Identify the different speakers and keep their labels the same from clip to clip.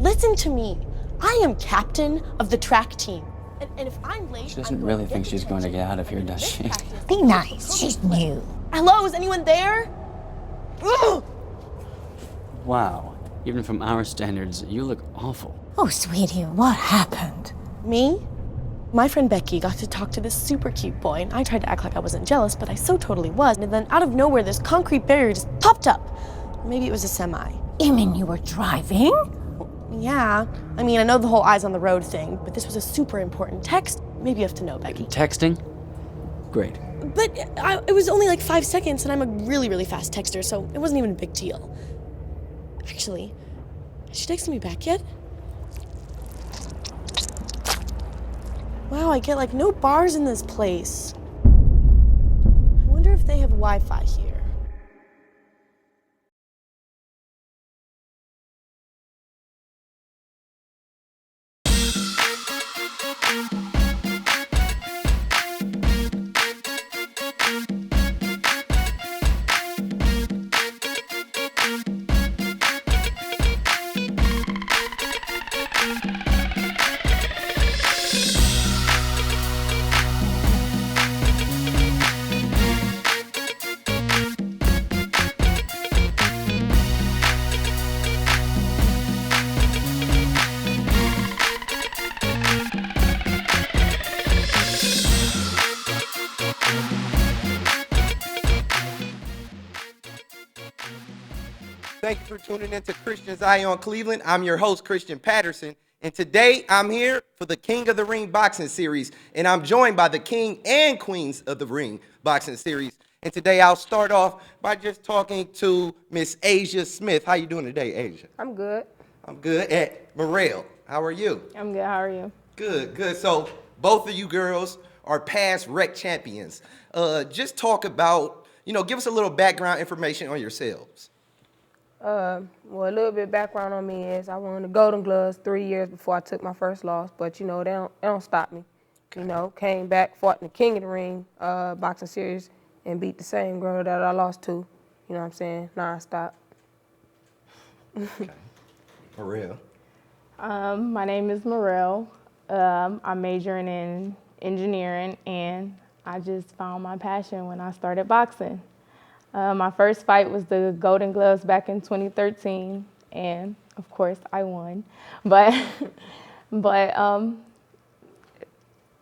Speaker 1: Listen to me. I am captain of the track team. And if I'm late,
Speaker 2: She doesn't really think she's going to get out of here, does she?
Speaker 3: Be nice, she's new.
Speaker 1: Hello, is anyone there? Ugh!
Speaker 2: Wow. Even from our standards, you look awful.
Speaker 3: Oh, sweetie, what happened?
Speaker 1: Me? My friend Becky got to talk to this super cute boy, and I tried to act like I wasn't jealous, but I so totally was. And then out of nowhere, this concrete barrier just popped up. Maybe it was a semi.
Speaker 3: You mean you were driving?
Speaker 1: Yeah. I mean, I know the whole eyes on the road thing, but this was a super important text. Maybe you have to know, Becky.
Speaker 2: Texting? Great.
Speaker 1: But it was only like 5 seconds, and I'm a really, really fast texter, so it wasn't even a big deal. Actually, has she texted me back yet? Wow, I get like no bars in this place. I wonder if they have Wi-Fi here.
Speaker 4: Thank you for tuning in to Christian's Eye on Cleveland. I'm your host, Christian Patterson, and today I'm here for the King of the Ring boxing series, and I'm joined by the King and Queens of the Ring boxing series. And today I'll start off by just talking to Miss Asia Smith. How you doing today, Asia?
Speaker 5: I'm good.
Speaker 4: I'm good. At Morrell, how are you?
Speaker 5: I'm good. How are you?
Speaker 4: Good, good. So both of you girls are past rec champions. Just talk about, give us a little background information on yourselves.
Speaker 5: Well, a little bit of background on me is I won the Golden Gloves 3 years before I took my first loss, but they don't stop me. Came back, fought in the King of the Ring boxing series, and beat the same girl that I lost to. You know what I'm saying? Non-stop.
Speaker 4: Okay. Morrell.
Speaker 6: My name is Morrell. I'm majoring in engineering, and I just found my passion when I started boxing. My first fight was the Golden Gloves back in 2013, and of course I won. But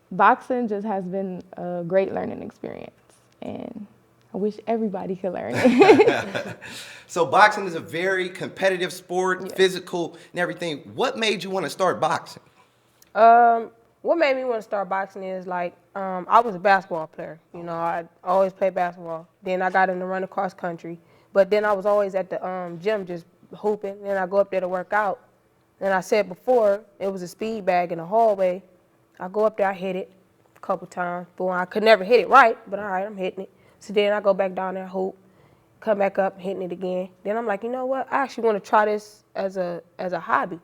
Speaker 6: boxing just has been a great learning experience, and I wish everybody could learn it.
Speaker 4: So boxing is a very competitive sport, yeah. Physical and everything. What made you want to start boxing?
Speaker 5: What made me want to start boxing is I was a basketball player. I always played basketball. Then I got into running cross country. But then I was always at the gym just hooping. Then I go up there to work out. And I said before, it was a speed bag in the hallway. I go up there, I hit it a couple times. But I could never hit it right, but all right, I'm hitting it. So then I go back down there, hoop, come back up, hitting it again. Then I'm like, you know what? I actually want to try this as a hobby.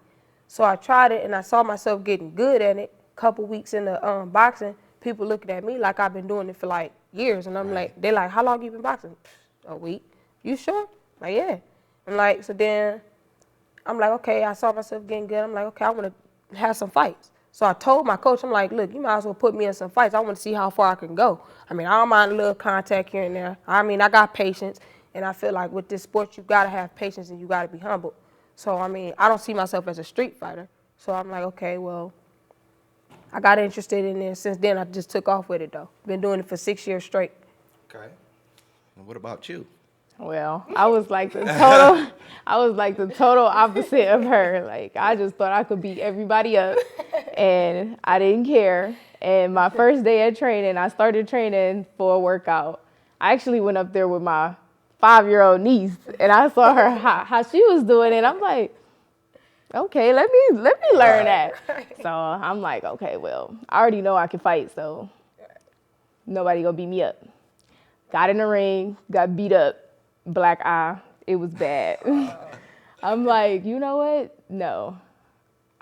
Speaker 5: So I tried it, and I saw myself getting good at it. Couple weeks in the boxing, people looking at me like I've been doing it for like years, and I'm like, they're like, how long you been boxing? A week. You sure? Like, yeah. And so then I'm like, okay, I saw myself getting good. I'm like, okay, I want to have some fights. So I told my coach, I'm like, look, you might as well put me in some fights. I want to see how far I can go. I mean, I don't mind a little contact here and there. I mean, I got patience, and I feel like with this sport, you got to have patience and you got to be humble. So, I mean, I don't see myself as a street fighter. So I'm like, okay, well, I got interested in it. Since then, I just took off with it, though. Been doing it for 6 years straight.
Speaker 4: Okay. And what about you?
Speaker 6: Well, I was like the total opposite of her. Like, I just thought I could beat everybody up, and I didn't care. And my first day at training, I started training for a workout. I actually went up there with my 5-year-old niece, and I saw her how she was doing it. I'm like, okay, let me learn that. So I'm like, okay, well, I already know I can fight, so nobody gonna beat me up. Got in the ring, got beat up, black eye. It was bad. I'm like, you know what? No.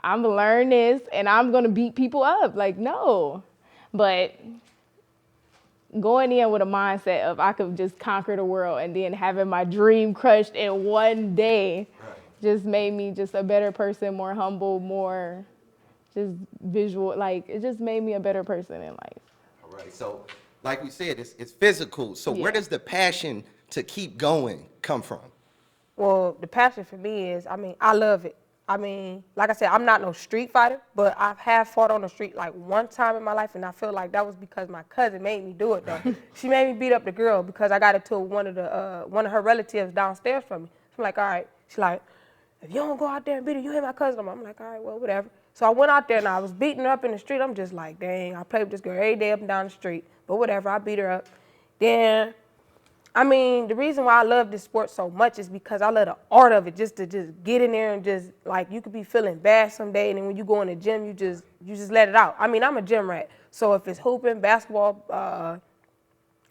Speaker 6: I'm gonna learn this, and I'm gonna beat people up. Like, no. But going in with a mindset of I could just conquer the world, and then having my dream crushed in one day, just made me just a better person, more humble, more just visual. Like, it just made me a better person in life.
Speaker 4: All right. So, like we said, it's physical. So, where
Speaker 6: Yeah.
Speaker 4: does the passion to keep going come from?
Speaker 5: Well, the passion for me is, I love it. Like I said, I'm not no street fighter, but I have fought on the street like one time in my life, and I feel like that was because my cousin made me do it though. She made me beat up the girl because I got into one of her relatives downstairs from me. So I'm like, all right. She's like, if you don't go out there and beat her, you hit my cousin. I'm like, all right, well, whatever. So I went out there and I was beating her up in the street. I'm just like, dang, I played with this girl every day up and down the street, but whatever, I beat her up. Then the reason why I love this sport so much is because I love the art of it, just to get in there and just, like, you could be feeling bad someday, and then when you go in the gym, you just let it out. I'm a gym rat, so if it's hooping, basketball,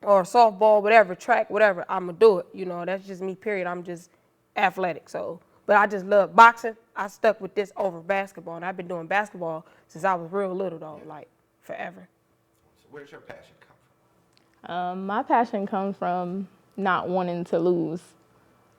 Speaker 5: or softball, whatever, track, whatever, I'm going to do it. You know, that's just me, period. I'm just athletic, so. But I just love boxing. I stuck with this over basketball, and I've been doing basketball since I was real little, though, like, forever.
Speaker 4: So, where's your passion come from?
Speaker 6: My passion comes from not wanting to lose.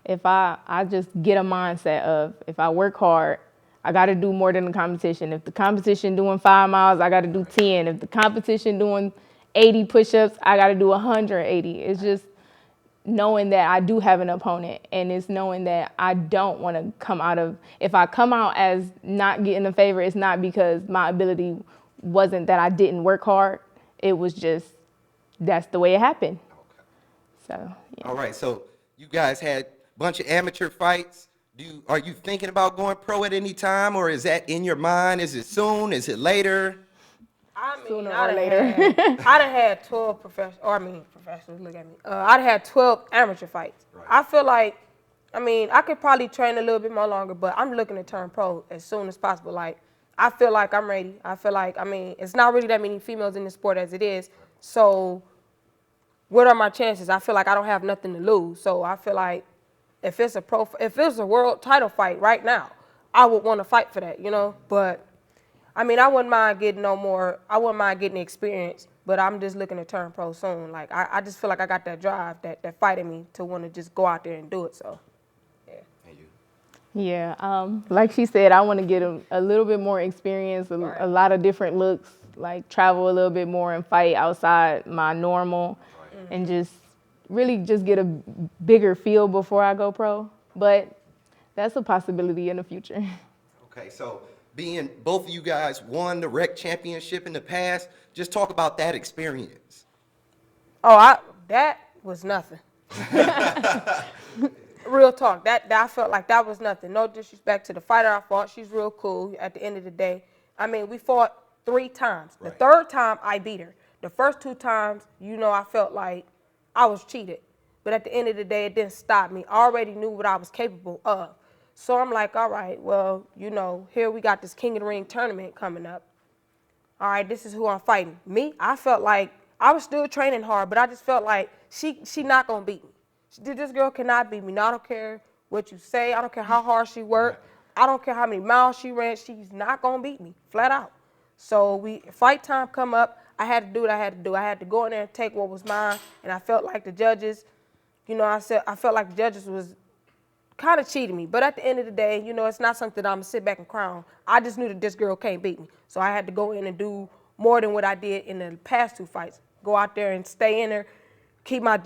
Speaker 6: If I just get a mindset of, if I work hard, I got to do more than the competition. If the competition doing 5 miles, I got to do 10. If the competition doing 80 push-ups, I got to do 180. It's just knowing that I do have an opponent, and it's knowing that I don't want to come out of, if I come out as not getting a favor, it's not because my ability wasn't that I didn't work hard. It was just, that's the way it happened.
Speaker 4: Okay.
Speaker 6: So, yeah.
Speaker 4: All right. So, you guys had a bunch of amateur fights. Are you thinking about going pro at any time, or is that in your mind? Is it soon? Is it later?
Speaker 6: Sooner
Speaker 5: I
Speaker 6: or
Speaker 5: done
Speaker 6: later.
Speaker 5: I done had 12 professionals, look at me. I done had 12 amateur fights.
Speaker 4: Right.
Speaker 5: I feel like, I could probably train a little bit more longer, but I'm looking to turn pro as soon as possible. Like, I feel like I'm ready. I feel like, it's not really that many females in the sport as it is. So, what are my chances? I feel like I don't have nothing to lose. So, I feel like if it's a world title fight right now, I would want to fight for that, you know? But I wouldn't mind getting the experience, but I'm just looking to turn pro soon. Like, I just feel like I got that drive, that fight in me to want to just go out there and do it, so, yeah.
Speaker 4: And you?
Speaker 6: Yeah, like she said, I want to get a little bit more experience, a lot of different looks, like travel a little bit more and fight outside my normal, and just really just get a bigger feel before I go pro. But that's a possibility in the future.
Speaker 4: Okay, so being both of you guys won the rec championship in the past, just talk about that experience.
Speaker 5: Oh, that was nothing. Real talk, that I felt like that was nothing. No disrespect to the fighter I fought, she's real cool at the end of the day. We fought 3 times. The
Speaker 4: Right.
Speaker 5: 3rd time, I beat her. The first 2 times, I felt like I was cheated. But at the end of the day, it didn't stop me. I already knew what I was capable of. So I'm like, all right, well, here we got this King of the Ring tournament coming up. All right, this is who I'm fighting. Me, I felt like I was still training hard, but I just felt like she not going to beat me. This girl cannot beat me. No, I don't care what you say. I don't care how hard she worked. I don't care how many miles she ran. She's not going to beat me, flat out. So fight time come up. I had to do what I had to do. I had to go in there and take what was mine, and I felt like the judges, I felt like the judges was kind of cheating me. But at the end of the day, it's not something that I'm going to sit back and cry on. I just knew that this girl can't beat me. So I had to go in and do more than what I did in the past 2 fights. Go out there and stay in there, keep my,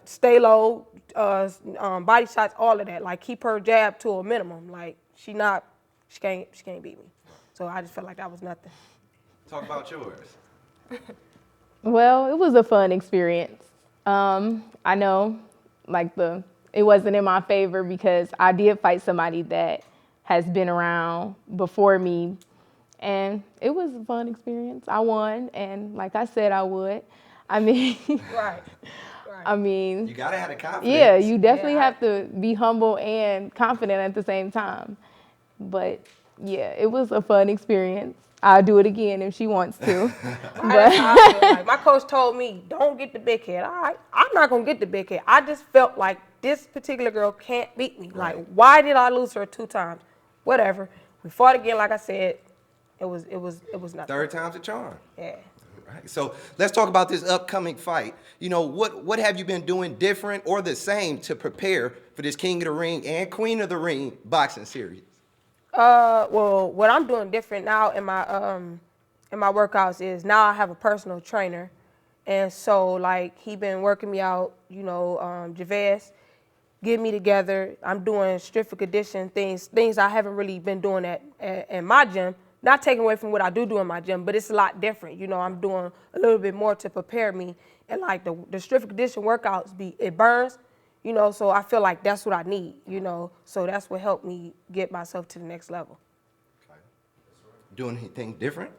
Speaker 5: stay low, body shots, all of that. Like, keep her jab to a minimum. Like, she can't beat me. So I just felt like that was nothing.
Speaker 4: Talk about yours.
Speaker 6: Well, it was a fun experience. I know, it wasn't in my favor because I did fight somebody that has been around before me, and it was a fun experience. I won, and like I said, I would.
Speaker 5: Right.
Speaker 4: You gotta have the confidence.
Speaker 6: Yeah, you definitely have to be humble and confident at the same time. But yeah, it was a fun experience. I'll do it again if she wants to.
Speaker 5: But my coach told me, don't get the big head. All right, I'm not going to get the big head. I just felt like this particular girl can't beat me.
Speaker 4: Right.
Speaker 5: Like, why did I lose her 2 times? Whatever. We fought again, like I said. It was nothing.
Speaker 4: 3rd time's a charm.
Speaker 5: Yeah.
Speaker 4: right. So let's talk about this upcoming fight. You know, what have you been doing different or the same to prepare for this King of the Ring and Queen of the Ring boxing series?
Speaker 5: Well, what I'm doing different now in my workouts is now I have a personal trainer, and so like he been working me out. You know, Javez, get me together. I'm doing strict condition things I haven't really been doing at my gym. Not taking away from what I do in my gym, but it's a lot different. You know, I'm doing a little bit more to prepare me, and like the strict condition workouts it burns. You know, so I feel like that's what I need, you know, so that's what helped me get myself to the next level.
Speaker 4: Okay. Doing anything different?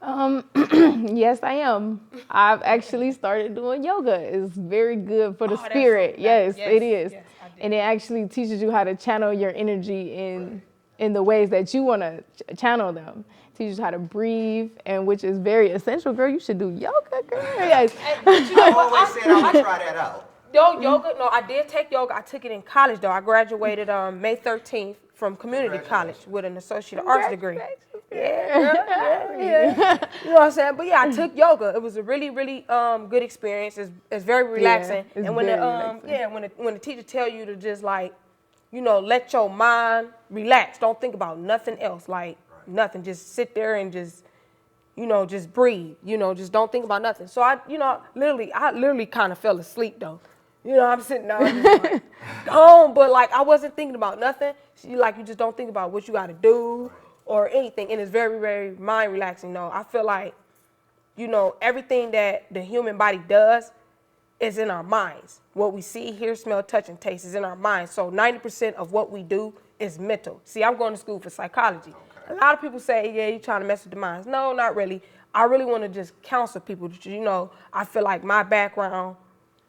Speaker 6: Yes, I am. I've actually started doing yoga. It's very good for the spirit. Yes, it is.
Speaker 5: Yes, I did.
Speaker 6: And it actually teaches you how to channel your energy in the ways that you want to channel them. Teaches you how to breathe, and which is very essential. Girl, you should do yoga, girl. Yes.
Speaker 4: I always said I would try that out.
Speaker 5: No, yoga, no, I did take yoga. I took it in college, though. I graduated May 13th from community college with an associate arts degree. Yeah. You know what I'm saying? But yeah, I took yoga. It was a really, really good experience. It's very relaxing.
Speaker 6: it's
Speaker 5: and when
Speaker 6: very
Speaker 5: when the teacher tell you to just like, you know, let your mind relax. Don't think about nothing else. Like nothing. Just sit there and just, you know, just breathe. You know, just don't think about nothing. So I literally kind of fell asleep though. You know, I'm sitting down just like, gone, but like I wasn't thinking about nothing. You just don't think about what you got to do or anything, and it's very, very mind relaxing. No, I feel like, you know, everything that the human body does is in our minds. What we see, hear, smell, touch, and taste is in our minds. So 90% of what we do is mental. See, I'm going to school for psychology. Okay. A lot of people say, yeah, you're trying to mess with the minds. No, not really. I really want to just counsel people. You know, I feel like my background,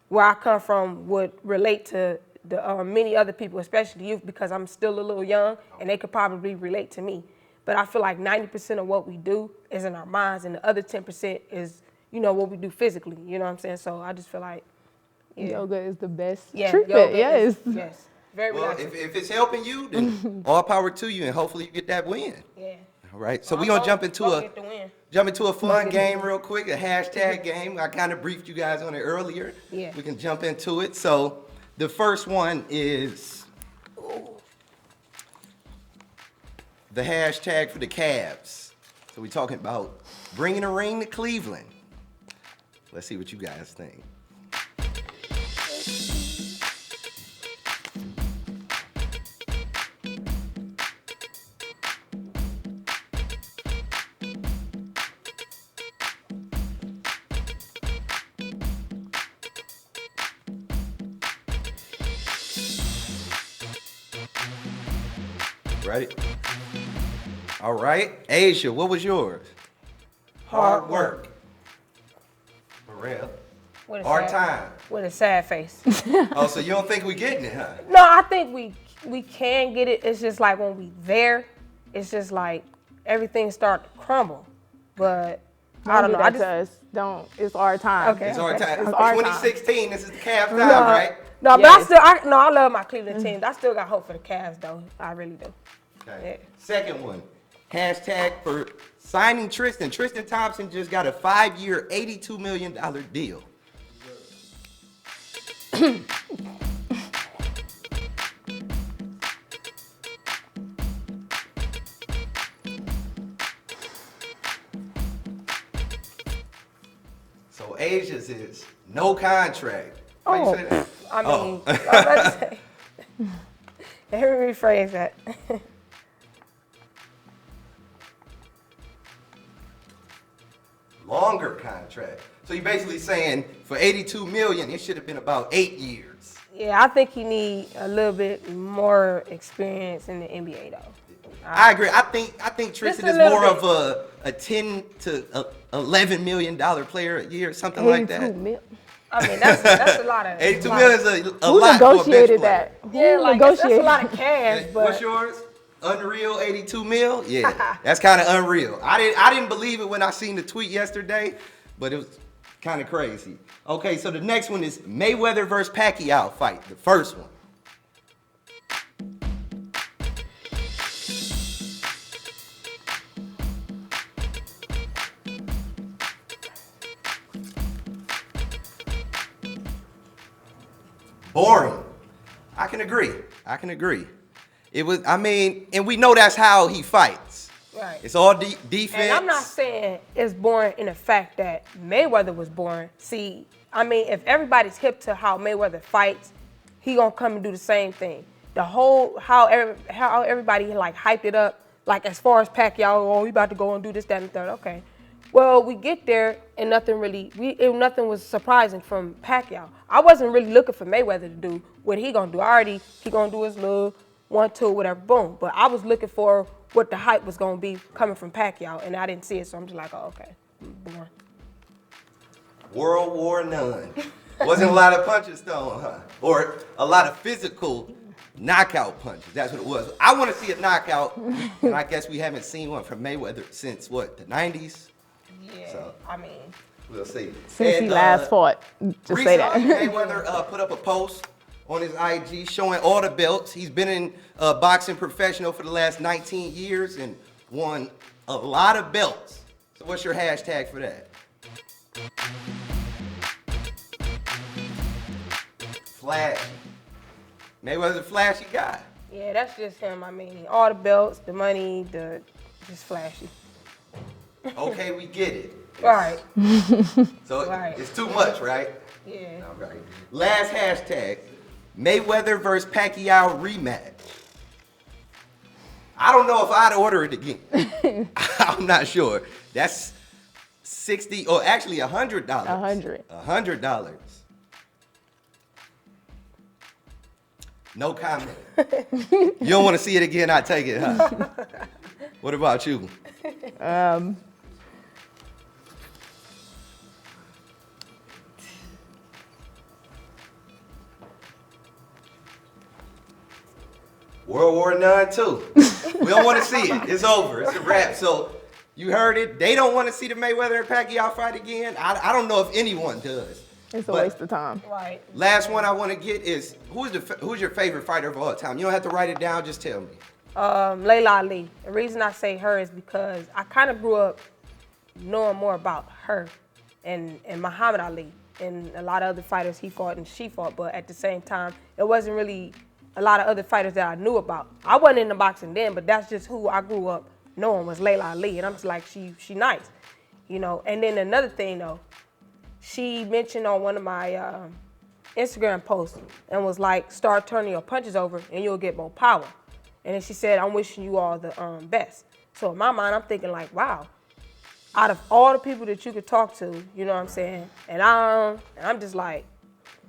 Speaker 5: where I come from, would relate to the many other people, especially youth, because I'm still a little young, and they could probably relate to me. But I feel like 90% of what we do is in our minds, and the other 10% is, you know, what we do physically. You know what I'm saying? So I just feel like
Speaker 6: yoga is the best
Speaker 5: yoga
Speaker 6: treatment. Yes.
Speaker 5: Yes. Very
Speaker 4: Well,
Speaker 5: relaxing.
Speaker 4: if it's helping you, then all power to you, and hopefully you get that win.
Speaker 5: Yeah.
Speaker 4: All right, so we're going to jump into a fun game real quick, a hashtag game. I kind of briefed you guys on it earlier.
Speaker 5: Yeah.
Speaker 4: We can jump into it. So the first one is the hashtag for the Cavs. So we're talking about bringing a ring to Cleveland. Let's see what you guys think. Ready? All right. Asia, what was yours? Hard work. Morel. Hard time.
Speaker 5: With a sad face.
Speaker 4: Oh, so you don't think we getting it, huh?
Speaker 5: No, I think we can get it. It's just like when we there, it's just like everything start to crumble. But I don't know.
Speaker 6: Don't. It's our time.
Speaker 5: Okay.
Speaker 4: It's our time.
Speaker 6: It's our time.
Speaker 4: 2016, this is the Cavs time, right?
Speaker 5: No,
Speaker 6: Yes.
Speaker 5: but I love my Cleveland team. I still got hope for the Cavs though. I really do.
Speaker 4: Okay.
Speaker 5: Yeah.
Speaker 4: Second one, hashtag for signing Tristan. Tristan Thompson just got a 5-year, $82 million deal. So Asia's is no contract. Why you say that?
Speaker 5: I mean, I was about to say. Let me rephrase that.
Speaker 4: Longer contract. So you're basically saying for $82 million, it should have been about 8 years.
Speaker 5: Yeah, I think he need a little bit more experience in the NBA though.
Speaker 4: I agree. I think Tristan
Speaker 5: Just
Speaker 4: is
Speaker 5: a little
Speaker 4: more
Speaker 5: bit.
Speaker 4: of a $10 to $11 million player a year, something like that.
Speaker 6: 82 mil.
Speaker 5: I mean, that's a lot of.
Speaker 4: 82 million is a
Speaker 6: Who
Speaker 4: lot for a bench
Speaker 6: negotiated
Speaker 4: player.
Speaker 6: that? Who
Speaker 5: Yeah, like that's
Speaker 6: negotiated?
Speaker 5: a lot of cash, but
Speaker 4: What's yours? Unreal 82 mil? Yeah, that's kind of unreal. I didn't believe it when I seen the tweet yesterday, but it was kind of crazy. Okay, so the next one is Mayweather versus Pacquiao fight, the first one. Boring. I can agree. It was, I mean, and we know that's how he fights.
Speaker 5: Right.
Speaker 4: It's all defense.
Speaker 5: And I'm not saying it's boring in the fact that Mayweather was boring. See, I mean, if everybody's hip to how Mayweather fights, he gonna come and do the same thing. The whole how everybody like hyped it up, like as far as Pacquiao, oh, we about to go and do this, that, and the third. Okay. Well, we get there and nothing was surprising from Pacquiao. I wasn't really looking for Mayweather to do what he gonna do. He gonna do his little 1-2, whatever, boom. But I was looking for what the hype was gonna be coming from Pacquiao, and I didn't see it, so I'm just like, oh, okay, boring.
Speaker 4: World War None. Wasn't a lot of punches thrown, huh? Or a lot of physical knockout punches. That's what it was. I want to see a knockout, and I guess we haven't seen one from Mayweather since what, the 90s?
Speaker 5: Yeah,
Speaker 4: So,
Speaker 5: I mean,
Speaker 4: we'll see.
Speaker 6: Since he last fought, just say that.
Speaker 4: Recently, Mayweather put up a post on his IG showing all the belts. He's been in boxing professional for the last 19 years and won a lot of belts. So what's your hashtag for that? Flash. Mayweather's a flashy guy.
Speaker 5: yeah, that's just him. I mean, all the belts, the money, just flashy.
Speaker 4: Okay, we get it.
Speaker 5: Right.
Speaker 4: So
Speaker 5: Right.
Speaker 4: it's too much, right?
Speaker 5: Yeah.
Speaker 4: All right. Last hashtag, Mayweather versus Pacquiao rematch. I don't know if I'd order it again. I'm not sure. That's $60, or actually $100.
Speaker 6: $100.
Speaker 4: $100. No comment. You don't want to see it again, I take it, huh? What about you? World War None too. We don't want to see it. It's over. It's a wrap. So you heard it. They don't want to see the Mayweather and Pacquiao fight again. I don't know if anyone does.
Speaker 6: It's a
Speaker 4: But
Speaker 6: waste of time.
Speaker 5: Right.
Speaker 4: last one I want to get is who's your favorite fighter of all time? You don't have to write it down. Just tell me.
Speaker 5: Layla Ali. The reason I say her is because I kind of grew up knowing more about her and Muhammad Ali and a lot of other fighters he fought and she fought, but at the same time, it wasn't really a lot of other fighters that I knew about. I wasn't into boxing then, but that's just who I grew up knowing was Layla Ali, and I'm just like, she nice, you know. And then another thing though, she mentioned on one of my Instagram posts and was like, start turning your punches over and you'll get more power. And then she said, I'm wishing you all the best. So in my mind, I'm thinking like, wow, out of all the people that you could talk to, you know what I'm saying? And I'm just like,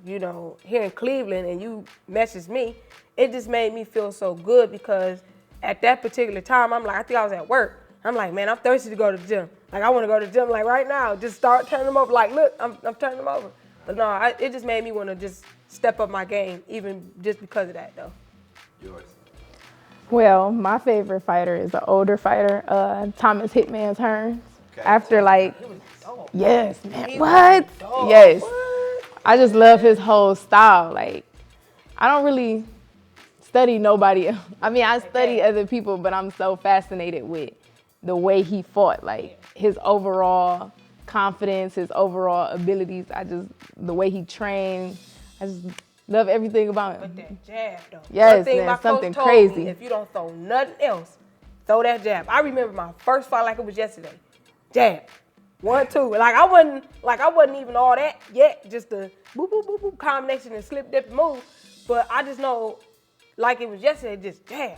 Speaker 5: you know, here in Cleveland and you messaged me, it just made me feel so good because at that particular time, I'm like, I think I was at work. I'm like, man, I'm thirsty to go to the gym. Like, I want to go to the gym like right now. Just start turning them over. Like, look, I'm turning them over. But no, it just made me want to just step up my game, even just because of that, though.
Speaker 4: Yours.
Speaker 6: Well, my favorite fighter is an older fighter, Thomas Hitman Hearns.
Speaker 4: Okay.
Speaker 6: After like,
Speaker 5: Dope.
Speaker 6: yes, man,
Speaker 5: He
Speaker 6: what?
Speaker 5: was dope.
Speaker 6: Yes.
Speaker 5: What?
Speaker 6: I just love his whole style. Like, I don't really study nobody else. I mean, I study other people, but I'm so fascinated with the way he fought, like his overall confidence, his overall abilities. The way he trained, I just love everything about him.
Speaker 5: But that jab, though.
Speaker 6: Yes,
Speaker 5: One thing
Speaker 6: man,
Speaker 5: my coach
Speaker 6: something
Speaker 5: told
Speaker 6: crazy.
Speaker 5: me, if you don't throw nothing else, throw that jab. I remember my first fight like it was yesterday. Jab. 1, 2. Like I wasn't even all that yet. Just the boop, boop, boop, boop combination and slip, dip, and move. But I just know, like it was yesterday, just jab.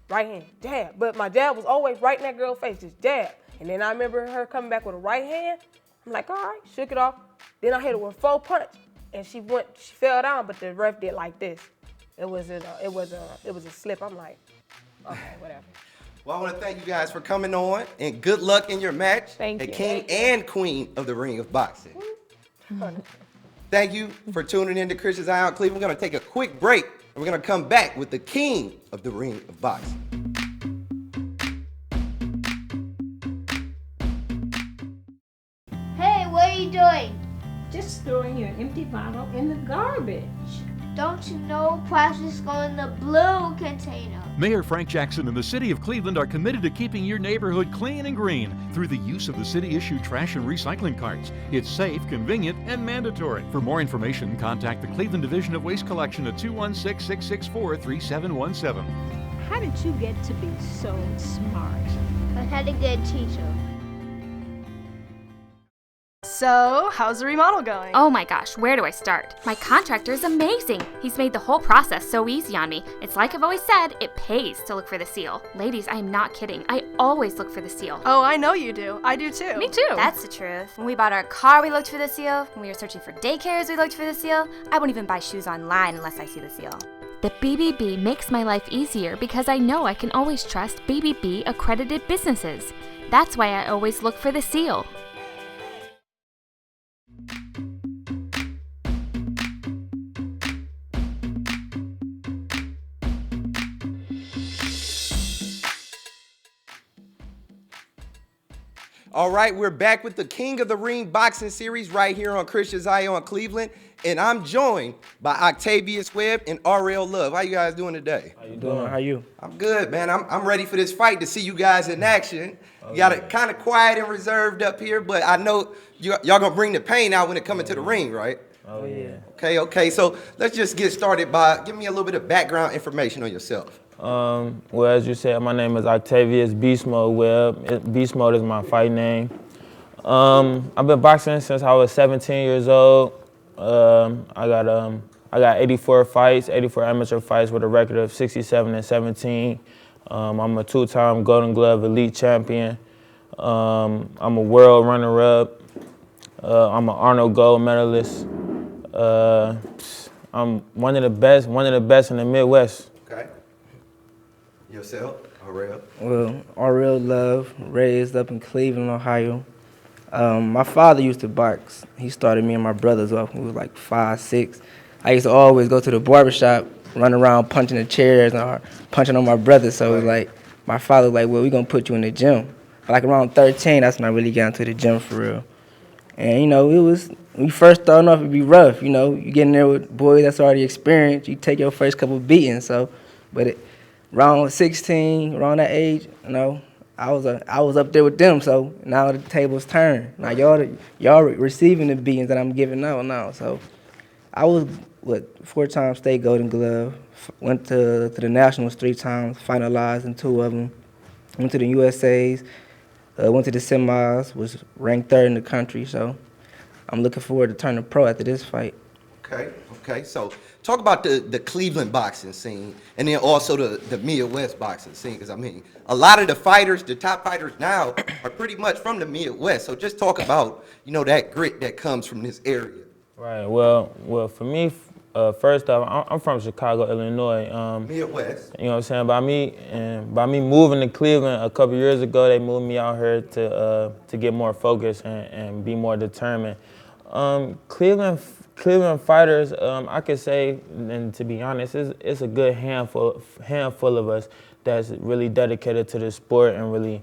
Speaker 5: Right hand, jab. But my jab was always right in that girl's face, just jab. And then I remember her coming back with a right hand. I'm like, all right, shook it off. Then I hit her with 4 punch, and she fell down, but the ref did like this. It was a slip. I'm like, okay, whatever.
Speaker 4: Well, I want to thank you guys for coming on, and good luck in your match.
Speaker 6: Thank
Speaker 4: The
Speaker 6: you.
Speaker 4: king and queen of the ring of boxing. Thank you for tuning in to Christian Zion Cleveland. We're going to take a quick break, and we're going to come back with the king of the ring of boxing.
Speaker 7: Hey, what are you doing?
Speaker 3: Just throwing your empty bottle in the garbage.
Speaker 7: Don't you know plastics go in the blue container?
Speaker 8: Mayor Frank Jackson and the City of Cleveland are committed to keeping your neighborhood clean and green through the use of the city-issued trash and recycling carts. It's safe, convenient, and mandatory. For more information, contact the Cleveland Division of Waste Collection at 216-664-3717.
Speaker 9: How did you get to be so smart?
Speaker 7: I had a good teacher.
Speaker 10: So, how's the remodel going?
Speaker 11: Oh my gosh, where do I start? My contractor is amazing. He's made the whole process so easy on me. It's like I've always said, it pays to look for the seal. Ladies, I am not kidding. I always look for the seal.
Speaker 10: Oh, I know you do. I do too.
Speaker 11: Me too.
Speaker 12: That's the truth. When we bought our car, we looked for the seal. When we were searching for daycares, we looked for the seal. I won't even buy shoes online unless I see the seal.
Speaker 11: The BBB makes my life easier because I know I can always trust BBB accredited businesses. That's why I always look for the seal.
Speaker 4: All right, we're back with the King of the Ring boxing series right here on Christian Zion Cleveland, and I'm joined by Octavius Webb and RL Love. How you guys doing today?
Speaker 13: How you doing? How you?
Speaker 4: I'm good, man. I'm ready for this fight to see you guys in action. You got it kind of quiet and reserved up here, but I know y'all gonna bring the pain out when it comes to the ring, right?
Speaker 13: Oh yeah.
Speaker 4: Okay. So let's just get started by give me a little bit of background information on yourself.
Speaker 13: Well, as you said, my name is Octavius Beast Mode Webb. Beast Mode is my fight name. I've been boxing since I was 17 years old. I got 84 fights, 84 amateur fights with a record of 67-17. I'm a two-time Golden Glove elite champion. I'm a world runner-up. I'm an Arnold gold medalist. I'm one of the best in the Midwest.
Speaker 4: Okay. Yourself, RL?
Speaker 14: Well, RL Love, raised up in Cleveland, Ohio. My father used to box. He started me and my brothers off when we were like 5, 6. I used to always go to the barbershop, run around punching the chairs or punching on my brothers. So it was like, my father was like, well, we're going to put you in the gym. Like around 13, that's when I really got into the gym for real. And, you know, when you first starting off, it'd be rough. You know, you get in there with boys that's already experienced. You take your first couple beatings. So, around 16, around that age, you know, I was up there with them. So now the tables turn. Now y'all receiving the beatings that I'm giving out now. So I was 4-time state Golden Glove. Went to the Nationals 3 times, finalized in 2 of them. Went to the USA's. Went to the semis, was ranked 3rd in the country, so I'm looking forward to turning pro after this fight.
Speaker 4: Okay. So talk about the Cleveland boxing scene and then also the Midwest boxing scene, because I mean, a lot of the fighters, the top fighters now are pretty much from the Midwest. So just talk about, you know, that grit that comes from this area.
Speaker 13: Right. Well, for me, first off, I'm from Chicago, Illinois.
Speaker 4: Midwest.
Speaker 13: You know what I'm saying? By me moving to Cleveland a couple years ago, they moved me out here to get more focused and be more determined. Cleveland fighters, I could say, and to be honest, it's a good handful of us that's really dedicated to the sport and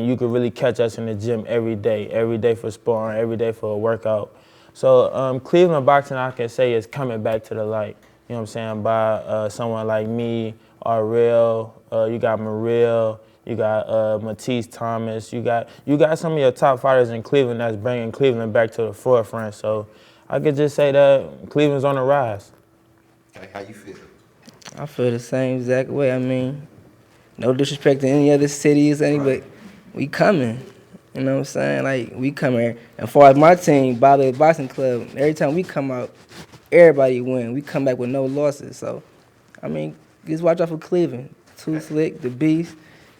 Speaker 13: you could really catch us in the gym every day for sparring, every day for a workout. So Cleveland boxing, I can say, is coming back to the light. You know what I'm saying? By someone like me, RL, you got Mariel, you got Matisse Thomas, you got some of your top fighters in Cleveland that's bringing Cleveland back to the forefront. So I could just say that Cleveland's on the rise.
Speaker 4: Okay, how you feel?
Speaker 14: I feel the same exact way. I mean, no disrespect to any other cities, but we coming. You know what I'm saying? Like, we come here. And as far as my team, Bobby Boxing Club, every time we come out, everybody win. We come back with no losses. So, I mean, just watch out for Cleveland. Too Slick, The Beast.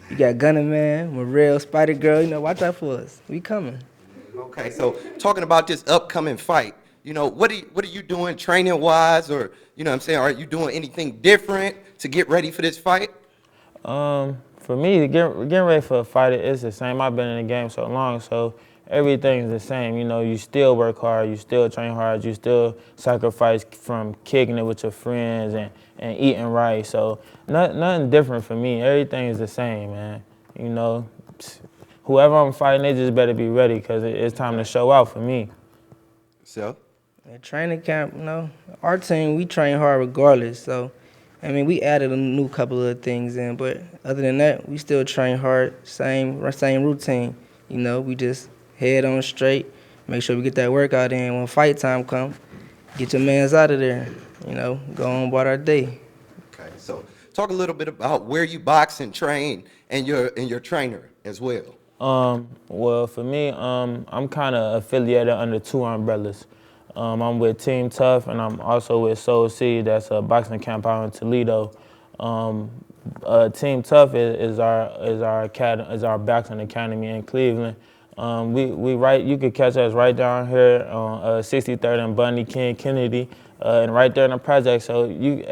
Speaker 14: You got Gunner Man, Mariel, Spider Girl. You know, watch out for us. We coming.
Speaker 4: Okay, so talking about this upcoming fight, you know, what are you doing training-wise, or, you know what I'm saying, are you doing anything different to get ready for this fight?
Speaker 13: For me, getting ready for a fight is the same. I've been in the game so long, so everything's the same. You know, you still work hard, you still train hard, you still sacrifice from kicking it with your friends and eating right. So nothing different for me. Everything is the same, man. You know, whoever I'm fighting, they just better be ready because it's time to show out for me.
Speaker 4: So?
Speaker 14: At training camp, our team, we train hard regardless. So, we added a new couple of things in, but other than that, we still train hard, same routine. We just head on straight, make sure we get that workout in. When fight time comes, get your mans out of there, go on about our day.
Speaker 4: Okay, so talk a little bit about where you box and train and your trainer as well.
Speaker 13: Well, for me, I'm kind of affiliated under two umbrellas. I'm with Team Tough, and I'm also with Soul City. That's a boxing camp out in Toledo. Team Tough is our boxing academy in Cleveland. You could catch us right down here on 63rd and Bundy King Kennedy, and right there in the project. So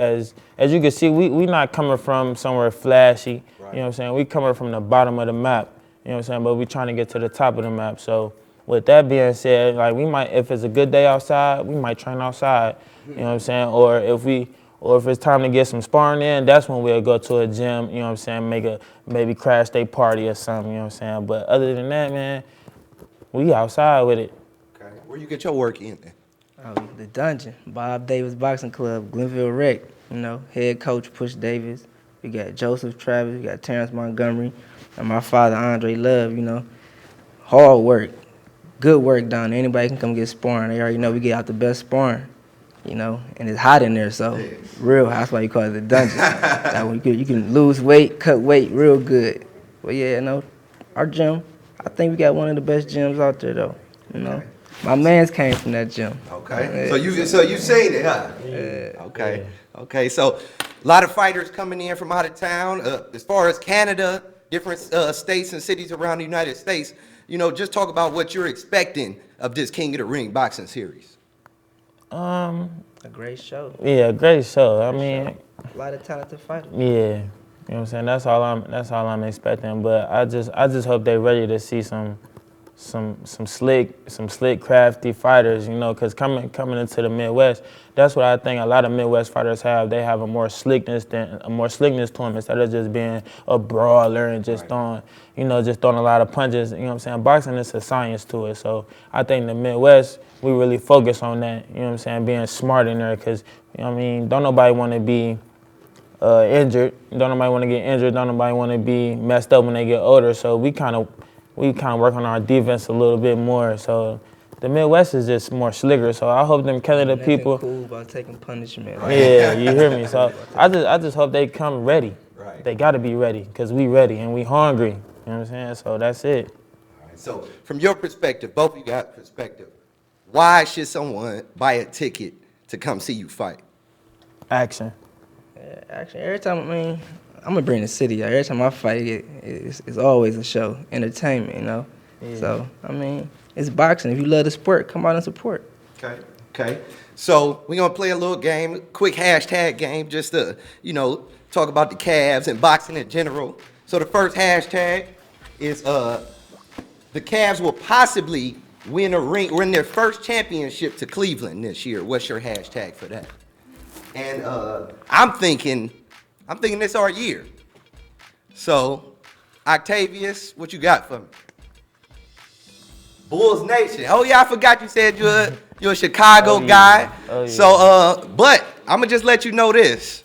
Speaker 13: as you can see, we not coming from somewhere flashy. Right. You know what I'm saying? We coming from the bottom of the map. You know what I'm saying? But we trying to get to the top of the map. So with that being said, like we might, if it's a good day outside, we might train outside. You know what I'm saying? Or if it's time to get some sparring in, that's when we'll go to a gym. You know what I'm saying? Maybe crash day party or something. You know what I'm saying? But other than that, man, we outside with it.
Speaker 4: Okay. Where you get your work in?
Speaker 14: Oh, the Dungeon, Bob Davis Boxing Club, Glenville Rec. Head coach Push Davis. We got Joseph Travis. We got Terrence Montgomery, and my father Andre Love. Hard work. Good work down there. Anybody can come get sparring. They already know we get out the best sparring, and it's hot in there, so real hot. That's why you call it the Dungeon. Like you can lose weight, cut weight real good. But yeah, our gym, I think we got one of the best gyms out there, though.
Speaker 4: Okay.
Speaker 14: My mans came from that gym.
Speaker 4: Okay. So you seen it, huh?
Speaker 14: Yeah.
Speaker 4: Okay. Yeah. Okay. So a lot of fighters coming in from out of town. As far as Canada, different states and cities around the United States. Just talk about what you're expecting of this King of the Ring boxing series.
Speaker 14: A great show.
Speaker 13: Yeah, a great show. A
Speaker 14: lot of talented fighters.
Speaker 13: Yeah. You know what I'm saying? That's all I'm expecting. But I just hope they're ready to see some slick, crafty fighters, because coming into the Midwest, that's what I think a lot of Midwest fighters have. They have a more slickness to them instead of just being a brawler and just throwing a lot of punches. You know what I'm saying? Boxing is a science to it. So I think the Midwest, we really focus on that. You know what I'm saying? Being smart in there, because don't nobody want to be injured. Don't nobody want to get injured. Don't nobody want to be messed up when they get older. So we kind of work on our defense a little bit more. So the Midwest is just more slicker. So I hope them Canada people.
Speaker 14: Cool about taking punishment.
Speaker 13: Right? Yeah, you hear me. So I just hope they come ready. Right. They got to be ready, because we ready and we hungry. You know what I'm saying? So that's it.
Speaker 4: All right. So from your perspective, both of you got perspective. Why should someone buy a ticket to come see you fight?
Speaker 13: Action.
Speaker 14: Yeah, action. Every time, I'm gonna bring the city. Every time I fight, it's always a show, entertainment, Yeah. So it's boxing. If you love the sport, come out and support.
Speaker 4: Okay. So we're gonna play a little game, a quick hashtag game, just to talk about the Cavs and boxing in general. So the first hashtag is the Cavs will possibly win their first championship to Cleveland this year. What's your hashtag for that? And I'm thinking it's our year. So, Octavius, what you got for me? Bulls Nation. Oh yeah, I forgot you said you're a Chicago guy. Oh, yeah. So, but I'm gonna just let you know this.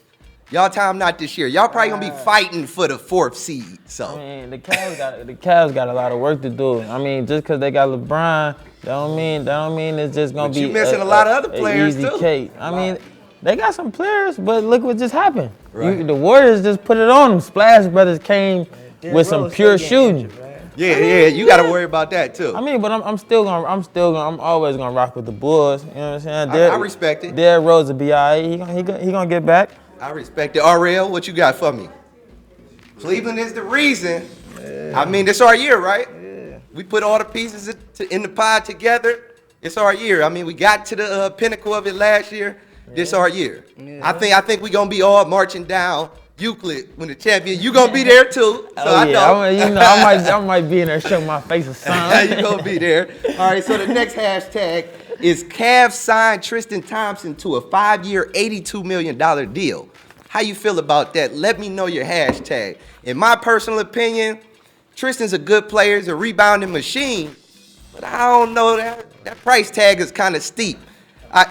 Speaker 4: Y'all time not this year. Y'all probably gonna be fighting for the 4th seed. So
Speaker 13: the Cavs got a lot of work to do. Just because they got LeBron, that don't mean it's just gonna be.
Speaker 4: You missing a lot of other players
Speaker 13: easy
Speaker 4: too.
Speaker 13: Cake. They got some players, but look what just happened. Right. The Warriors just put it on them. Splash Brothers came with some pure shooting.
Speaker 4: Yeah, you got to worry about that too.
Speaker 13: But I'm always gonna rock with the Bulls. You know what I'm saying?
Speaker 4: I respect it.
Speaker 13: Derrick Rose will be all right. He gonna get back.
Speaker 4: I respect it. RL, what you got for me? Cleveland is the reason. Yeah. It's our year, right? Yeah. We put all the pieces in the pie together. It's our year. We got to the pinnacle of it last year. Yeah. This our year. Yeah. I think we're gonna be all marching down Euclid when the champion. You gonna be there too. So I know.
Speaker 13: I might be in there showing my face or something.
Speaker 4: You gonna be there. All right. So the next hashtag is Cavs signed Tristan Thompson to a 5-year, $82 million deal. How you feel about that? Let me know your hashtag. In my personal opinion, Tristan's a good player. He's a rebounding machine. But I don't know, that price tag is kind of steep.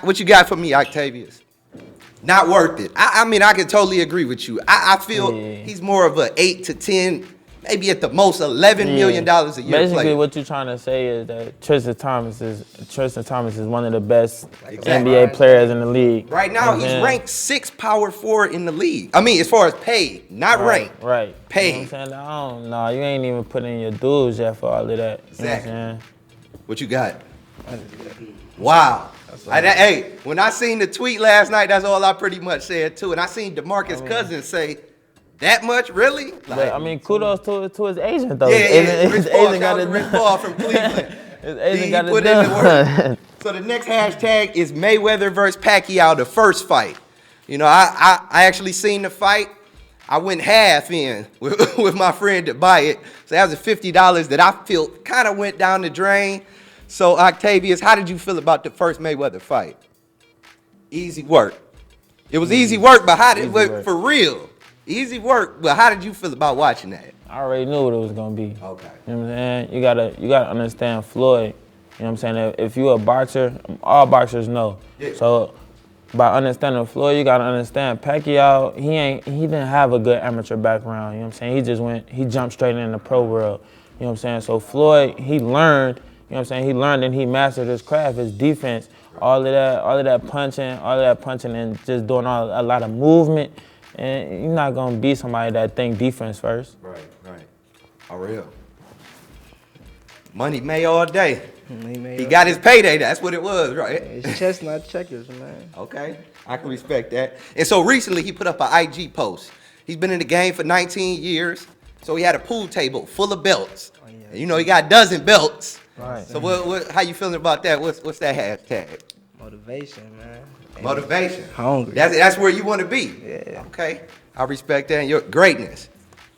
Speaker 4: What you got for me, Octavius? Not worth it. I mean, I can totally agree with you. I feel he's more of a 8 to 10, maybe at the most $11 million a year
Speaker 13: Basically,
Speaker 4: player.
Speaker 13: what you're trying to say is that Tristan Thomas is one of the best NBA players in the league.
Speaker 4: Right now, he's ranked 6th power forward in the league. I mean, as far as paid, not ranked.
Speaker 13: Right.
Speaker 4: Paid.
Speaker 13: You know what I'm saying? I don't know. You ain't even put in your dues yet for all of that.
Speaker 4: Exactly.
Speaker 13: You know what I'm saying?
Speaker 4: What you got? Wow. Hey, when I seen the tweet last night, that's all I pretty much said too. And I seen DeMarcus Cousins say, that much, really? Like,
Speaker 13: but, I mean, kudos to his agent, though.
Speaker 4: Yeah.
Speaker 13: His agent got it
Speaker 4: Rich Paul from Cleveland.
Speaker 13: His agent got it
Speaker 4: put in the work. So the next hashtag is Mayweather versus Pacquiao, the first fight. You know, I actually seen the fight. I went half in with my friend to buy it. So that was $50 that I feel kind of went down the drain. So Octavius, how did you feel about the first Mayweather fight? Easy work. It was easy work, but for real? Easy work, but how did you feel about watching that?
Speaker 13: I already knew what it was gonna be.
Speaker 4: Okay.
Speaker 13: You know what I'm saying? You gotta understand Floyd. You know what I'm saying? If you're a boxer, all boxers know.
Speaker 4: Yeah.
Speaker 13: So by understanding Floyd, you gotta understand Pacquiao, he didn't have a good amateur background, you know what I'm saying? He jumped straight in the pro world. You know what I'm saying? So Floyd, he learned, you know what I'm saying? He learned and he mastered his craft, his defense, all of that punching and just doing a lot of movement. And you're not gonna be somebody that think defense first.
Speaker 4: Right. Oh, real. Money May all day. He got his payday. That's what it was, right?
Speaker 14: It's chestnut checkers, man.
Speaker 4: Okay, I can respect that. And so recently he put up an IG post. He's been in the game for 19 years. So he had a pool table full of belts. Oh, yeah. You know, he got a dozen belts.
Speaker 14: Right.
Speaker 4: So how you feeling about that? What's that hashtag?
Speaker 14: Motivation, man.
Speaker 4: Motivation.
Speaker 14: Hungry.
Speaker 4: That's where you want to be.
Speaker 14: Yeah.
Speaker 4: Okay. I respect that and your greatness.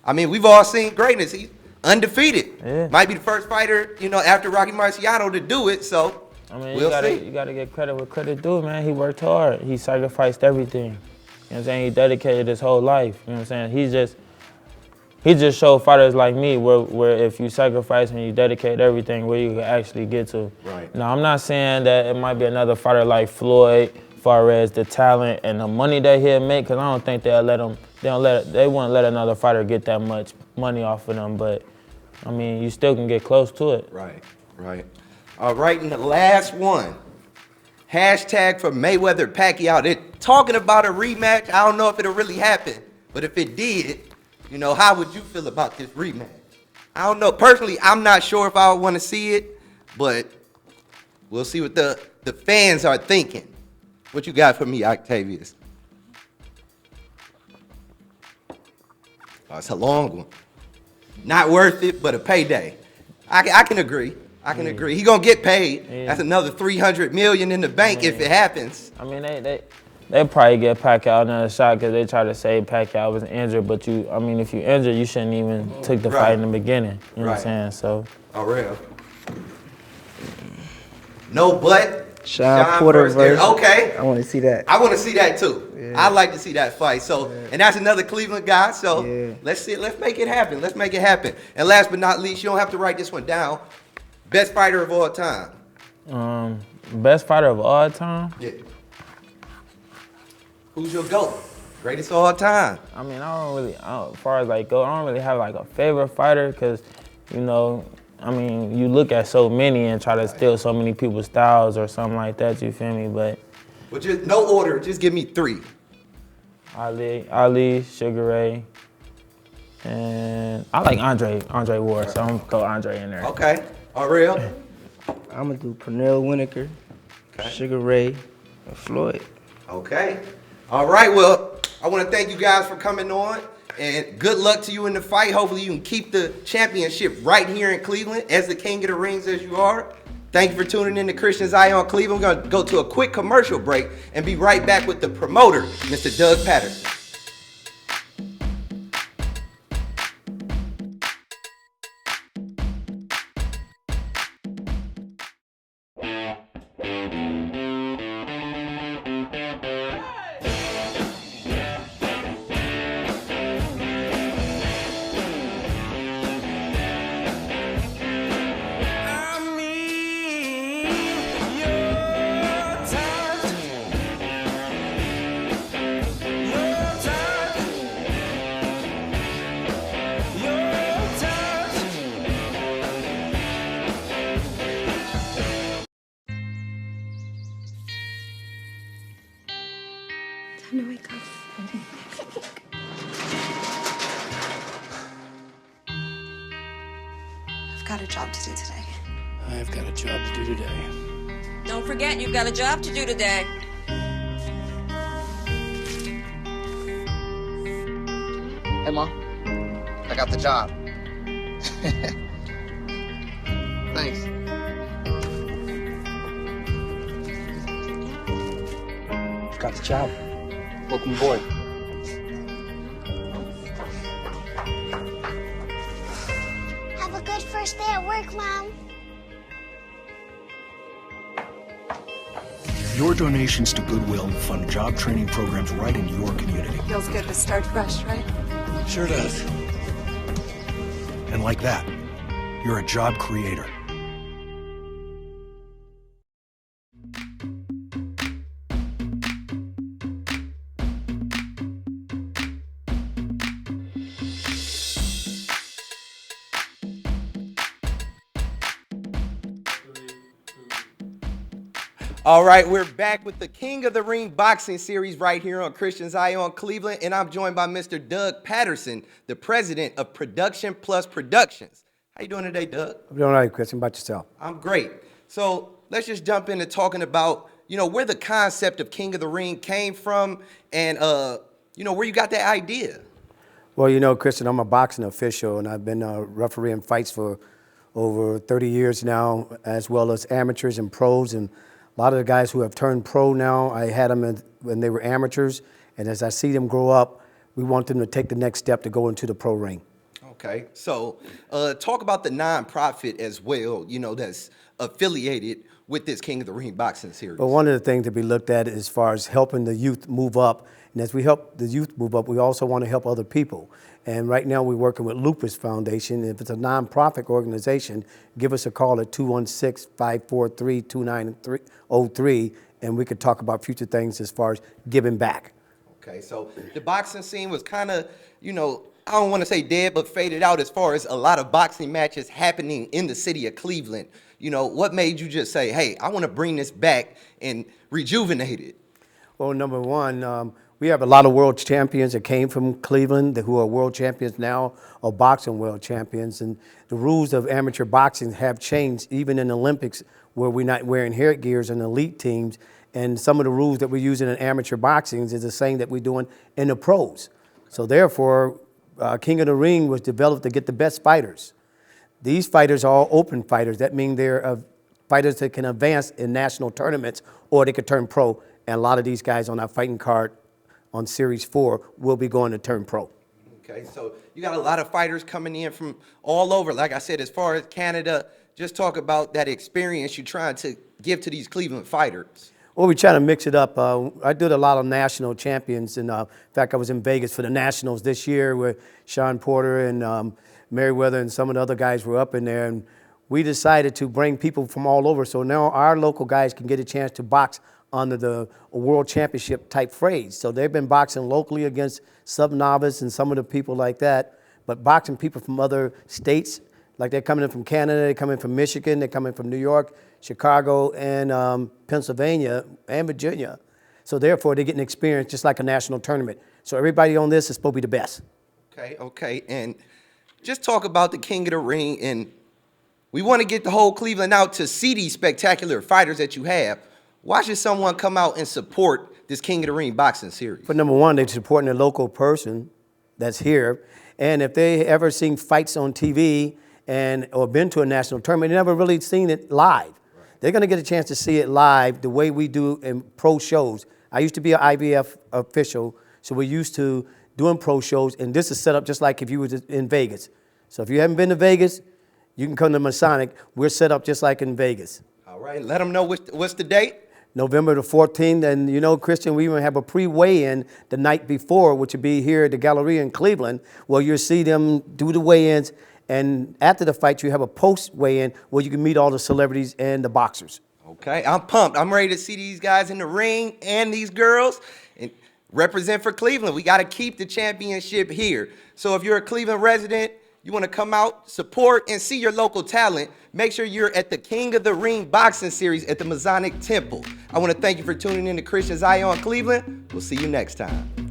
Speaker 4: I mean, we've all seen greatness. He's undefeated.
Speaker 13: Yeah.
Speaker 4: Might be the first fighter, you know, after Rocky Marciano to do it. So
Speaker 13: I mean,
Speaker 4: we'll see.
Speaker 13: You gotta get credit where credit due, man. He worked hard. He sacrificed everything. You know what I'm saying? He dedicated his whole life. You know what I'm saying? He just showed fighters like me where if you sacrifice and you dedicate everything, where you can actually get to.
Speaker 4: Right.
Speaker 13: Now, I'm not saying that it might be another fighter like Floyd, far as the talent and the money that he'll make, because I don't think they won't let another fighter get that much money off of them. But I mean, you still can get close to it.
Speaker 4: Right. All right, and the last one. Hashtag for Mayweather Pacquiao. They're talking about a rematch. I don't know if it'll really happen, but if it did, you know, how would you feel about this rematch? I don't know. Personally, I'm not sure if I would want to see it, but we'll see what the fans are thinking. What you got for me, Octavius? Oh, it's a long one. Not worth it, but a payday. I can agree. I can agree. He gonna get paid. Yeah. That's another $300 million in the bank if it happens.
Speaker 13: I mean, they probably get Pacquiao another shot because they try to say Pacquiao was injured, but if you injured, you shouldn't even took the fight in the beginning. You know what I'm saying? So.
Speaker 4: Oh, real. No, but.
Speaker 14: Sean Porter versus.
Speaker 4: Okay.
Speaker 14: I want to see that.
Speaker 4: I want to see that too.
Speaker 14: Yeah.
Speaker 4: I like to see that fight. So, and that's another Cleveland guy. So let's see. Let's make it happen. Let's make it happen. And last but not least, you don't have to write this one down. Best fighter of all time.
Speaker 13: Best fighter of all time?
Speaker 4: Yeah. Who's your GOAT? Greatest of all time.
Speaker 13: I mean, as far as like GOAT, I don't really have like a favorite fighter because, you know, I mean, you look at so many and try to steal so many people's styles or something like that, you feel me? But
Speaker 4: just no order, just give me three.
Speaker 13: Ali, Sugar Ray, and I like Andre Ward, so I'm gonna throw Andre in there.
Speaker 4: Okay. Real?
Speaker 14: I'm gonna do Pernell Whitaker, Sugar Ray, and Floyd.
Speaker 4: Okay. All right, well, I want to thank you guys for coming on, and good luck to you in the fight. Hopefully you can keep the championship right here in Cleveland as the king of the rings as you are. Thank you for tuning in to Christian's Eye on Cleveland. We're going to go to a quick commercial break and be right back with the promoter, Mr. Doug Patterson.
Speaker 15: No, I can't.
Speaker 16: I've got a job to do today.
Speaker 17: I've got a job to do today.
Speaker 18: Don't forget, you've got a job to do today.
Speaker 19: Hey, Mom. I got the job. Thanks.
Speaker 17: Got the job. Welcome aboard.
Speaker 7: Have a good first day at work, Mom.
Speaker 20: Your donations to Goodwill fund job training programs right in your community.
Speaker 16: Feels good to start fresh, right?
Speaker 20: Sure does. And like that, you're a job creator.
Speaker 4: All right, we're back with the King of the Ring boxing series right here on Christian's Eye on Cleveland, and I'm joined by Mr. Doug Patterson, the president of Production Plus Productions. How you doing today, Doug?
Speaker 21: I'm doing all right, Christian. About yourself?
Speaker 4: I'm great. So let's just jump into talking about, where the concept of King of the Ring came from and, where you got that idea.
Speaker 21: Well, Christian, I'm a boxing official, and I've been refereeing fights for over 30 years now, as well as amateurs and pros. And a lot of the guys who have turned pro now, I had them when they were amateurs, and as I see them grow up, we want them to take the next step to go into the pro ring.
Speaker 4: Okay, so talk about the nonprofit as well, that's affiliated with this King of the Ring boxing series.
Speaker 21: Well, one of the things to be looked at as far as helping the youth move up, and as we help the youth move up, we also want to help other people. And right now we're working with Lupus Foundation. If it's a nonprofit organization, give us a call at 216-543-2903, and we could talk about future things as far as giving back.
Speaker 4: Okay, so the boxing scene was kind of, I don't want to say dead, but faded out as far as a lot of boxing matches happening in the city of Cleveland. What made you just say, hey, I want to bring this back and rejuvenate it?
Speaker 21: Well, number one, we have a lot of world champions that came from Cleveland who are world champions now, or boxing world champions. And the rules of amateur boxing have changed, even in the Olympics, where we're not wearing headgears in elite teams. And some of the rules that we're using in amateur boxing is the same that we're doing in the pros. So therefore, King of the Ring was developed to get the best fighters. These fighters are all open fighters. That means they're fighters that can advance in national tournaments, or they could turn pro. And a lot of these guys on our fighting card on Series 4 will be going to turn pro.
Speaker 4: Okay, so you got a lot of fighters coming in from all over. Like I said, as far as Canada, just talk about that experience you're trying to give to these Cleveland fighters.
Speaker 21: Well, we try to mix it up. I did a lot of national champions, and in fact, I was in Vegas for the Nationals this year where Sean Porter and Mayweather and some of the other guys were up in there, and we decided to bring people from all over, so now our local guys can get a chance to box under the world championship type phrase. So they've been boxing locally against sub-novice and some of the people like that, but boxing people from other states, like they're coming in from Canada, they're coming from Michigan, they're coming from New York, Chicago, and Pennsylvania, and Virginia. So therefore, they're getting experience just like a national tournament. So everybody on this is supposed to be the best.
Speaker 4: Okay, and just talk about the King of the Ring, and we want to get the whole Cleveland out to see these spectacular fighters that you have. Why should someone come out and support this King of the Ring boxing series?
Speaker 21: For number one, they're supporting a local person that's here. And if they ever seen fights on TV or been to a national tournament, they never really seen it live. Right. They're going to get a chance to see it live the way we do in pro shows. I used to be an IBF official, so we're used to doing pro shows, and this is set up just like if you were in Vegas. So if you haven't been to Vegas, you can come to Masonic. We're set up just like in Vegas.
Speaker 4: All right, let them know what's the date.
Speaker 21: November the 14th, and Christian, we even have a pre-weigh-in the night before, which will be here at the Galleria in Cleveland, where you'll see them do the weigh-ins, and after the fight, you have a post-weigh-in where you can meet all the celebrities and the boxers.
Speaker 4: Okay, I'm pumped. I'm ready to see these guys in the ring and these girls and represent for Cleveland. We got to keep the championship here. So if you're a Cleveland resident, you want to come out, support, and see your local talent, make sure you're at the King of the Ring boxing series at the Masonic Temple. I want to thank you for tuning in to Christian Zion Cleveland. We'll see you next time.